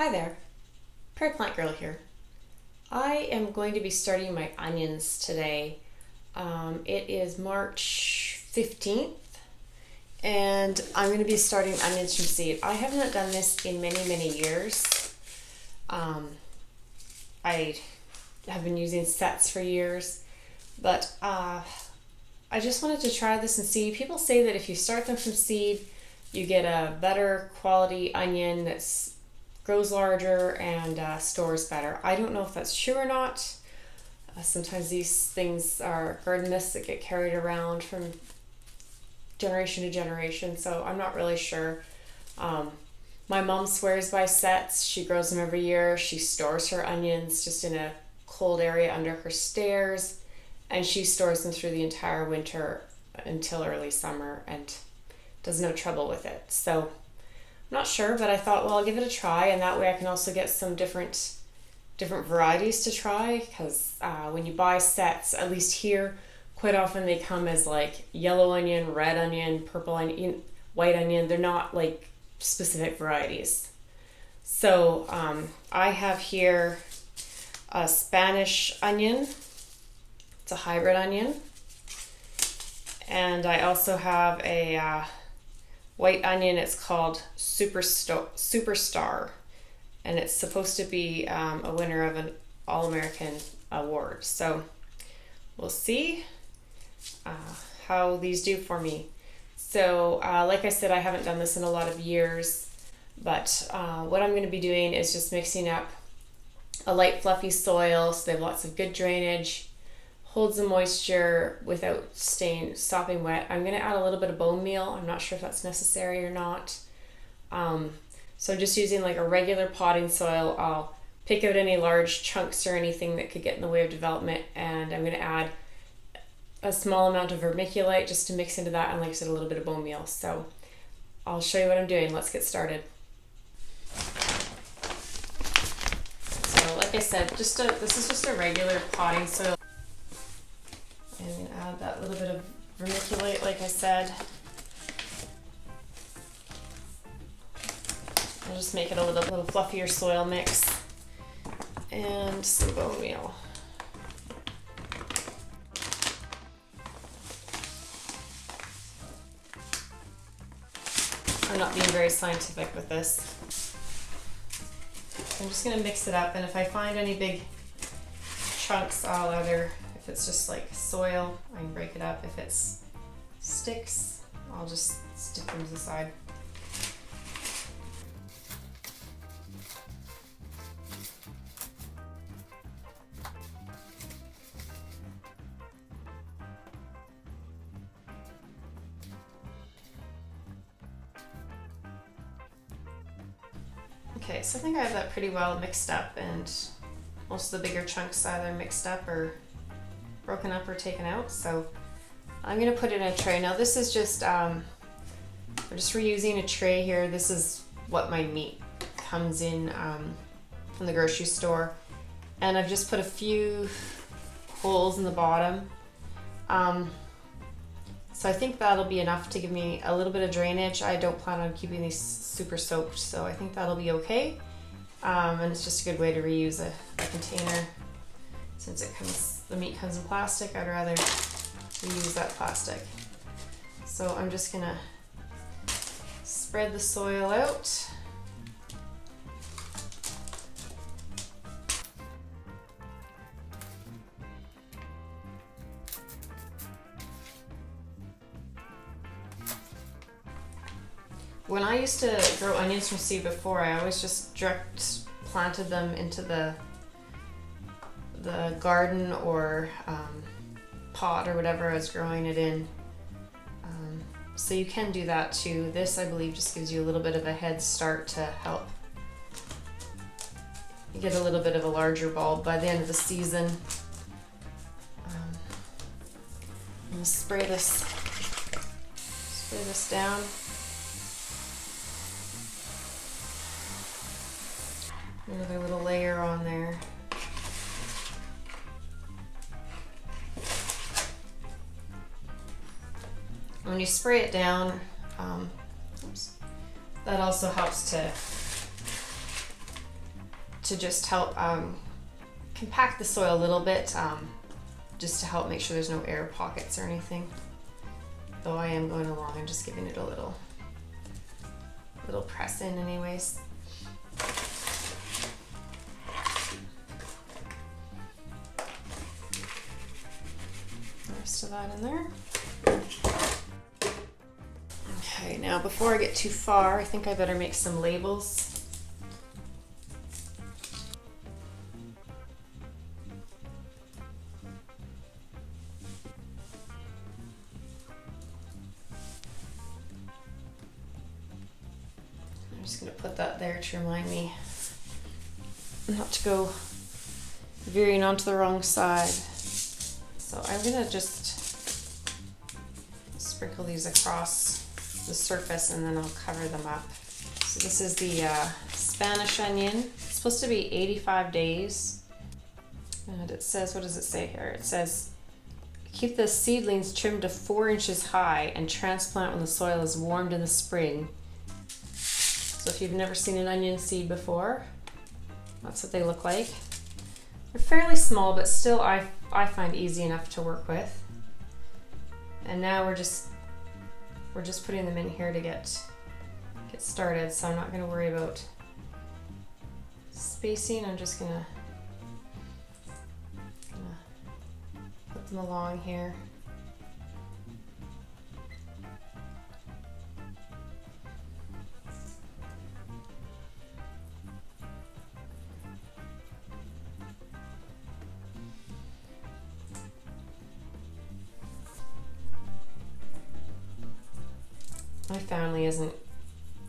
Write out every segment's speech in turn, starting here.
Hi there, Prairie Plant Girl here. I am going to be starting my onions today. It is March 15th and I'm going to be starting onions from seed. I have not done this in many years. I have been using sets for years, but I just wanted to try this and see. People say that if you start them from seed, you get a better quality onion that's grows larger and stores better. I don't know if that's true or not. Sometimes these things are garden myths that get carried around from generation to generation, so I'm not really sure. My mom swears by sets. She grows them every year. She stores her onions just in a cold area under her stairs, and she stores them through the entire winter until early summer and does no trouble with it. So I'm not sure, but I thought, well, I'll give it a try, and that way I can also get some different varieties to try, because when you buy sets, at least here, quite often they come as like yellow onion, red onion, purple onion, white onion. They're not like specific varieties. So I have here a Spanish onion. It's a hybrid onion. And I also have a white onion. It's called Superstar, and it's supposed to be a winner of an All-American award. So we'll see how these do for me. So like I said, I haven't done this in a lot of years, but what I'm going to be doing is just mixing up a light fluffy soil so they have lots of good drainage, holds the moisture without stopping wet. I'm going to add a little bit of bone meal. I'm not sure if that's necessary or not. So I'm just using like a regular potting soil. I'll pick out any large chunks or anything that could get in the way of development, and I'm going to add a small amount of vermiculite just to mix into that, and like I said, a little bit of bone meal. So I'll show you what I'm doing. Let's get started. So like I said, this is just a regular potting soil. I'm going to add that little bit of vermiculite, like I said. I'll just make it a little fluffier soil mix, and some bone meal. I'm not being very scientific with this. I'm just going to mix it up, and if I find any big chunks, I'll either, if it's just like soil, I can break it up. If it's sticks, I'll just stick them to the side. Okay, so I think I have that pretty well mixed up, and most of the bigger chunks either mixed up or broken up or taken out. So I'm going to put it in a tray. Now this is just, I'm just reusing a tray here. This is what my meat comes in from the grocery store. And I've just put a few holes in the bottom. So I think that'll be enough to give me a little bit of drainage. I don't plan on keeping these super soaked, so I think that'll be okay. And it's just a good way to reuse a container. Since the meat comes in plastic, I'd rather reuse that plastic. So I'm just gonna spread the soil out. When I used to grow onions from seed before, I always just direct planted them into the garden or pot or whatever I was growing it in. So you can do that too. This, I believe, just gives you a little bit of a head start to help you get a little bit of a larger bulb by the end of the season. I'm gonna spray this down. Another little layer on there. When you spray it down, that also helps to to just help compact the soil a little bit, just to help make sure there's no air pockets or anything. Though I am going along and just giving it a little press in anyways. The rest of that in there. Okay, now before I get too far, I think I better make some labels. I'm just going to put that there to remind me not to go veering onto the wrong side. So I'm going to just sprinkle these across the surface and then I'll cover them up. So this is the Spanish onion. It's supposed to be 85 days. And it says, what does it say here? It says, keep the seedlings trimmed to 4 inches high and transplant when the soil is warmed in the spring. So if you've never seen an onion seed before, that's what they look like. They're fairly small, but still I find easy enough to work with. And now we're just putting them in here to get started, so I'm not going to worry about spacing. I'm just gonna put them along here. My family isn't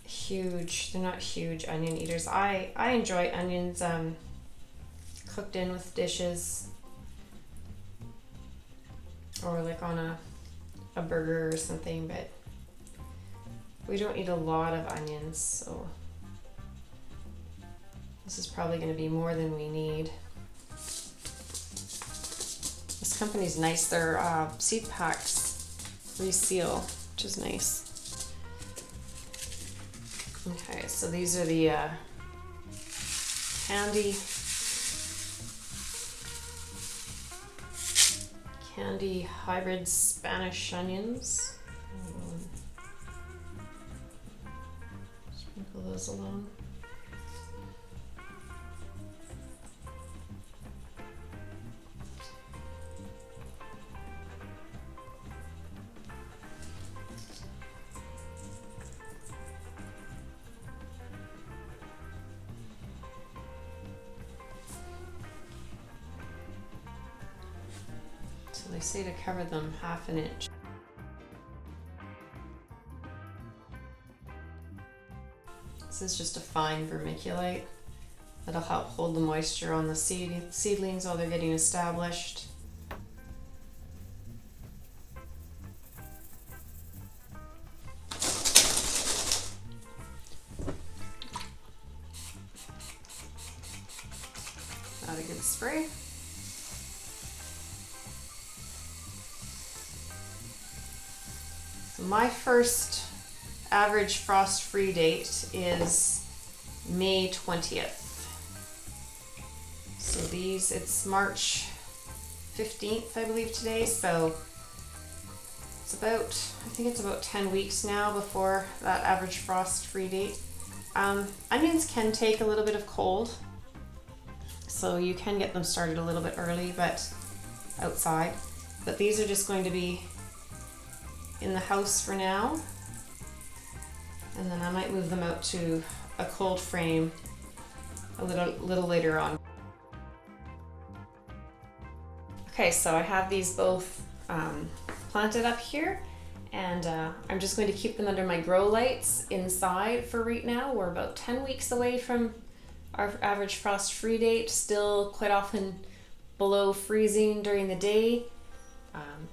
huge. They're not huge onion eaters. I enjoy onions cooked in with dishes or like on a burger or something, but we don't eat a lot of onions, so this is probably going to be more than we need. This company's nice. Their seed packs reseal, which is nice. Okay, so these are the candy hybrid Spanish onions. Sprinkle those along. They say to cover them 1/2 inch. This is just a fine vermiculite that'll help hold the moisture on the seedlings while they're getting established. Not a good spray. My first average frost-free date is May 20th. So these, it's March 15th, I believe today, so it's about, I think it's about 10 weeks now before that average frost-free date. Onions can take a little bit of cold, so you can get them started a little bit early, but outside. But these are just going to be in the house for now, and then I might move them out to a cold frame a little later on. Okay, so I have these both planted up here, and I'm just going to keep them under my grow lights inside for right now. We're about 10 weeks away from our average frost-free date, still quite often below freezing during the day.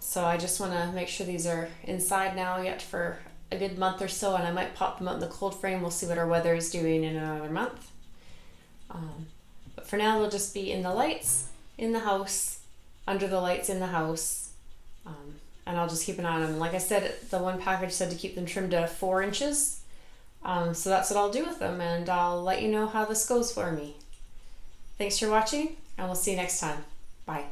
So I just want to make sure these are inside now yet for a good month or so, and I might pop them out in the cold frame. We'll see what our weather is doing in another month. But for now, they'll just be in the lights in the house, under the lights in the house, and I'll just keep an eye on them. Like I said, the one package said to keep them trimmed to 4 inches, so that's what I'll do with them, and I'll let you know how this goes for me. Thanks for watching, and we'll see you next time. Bye.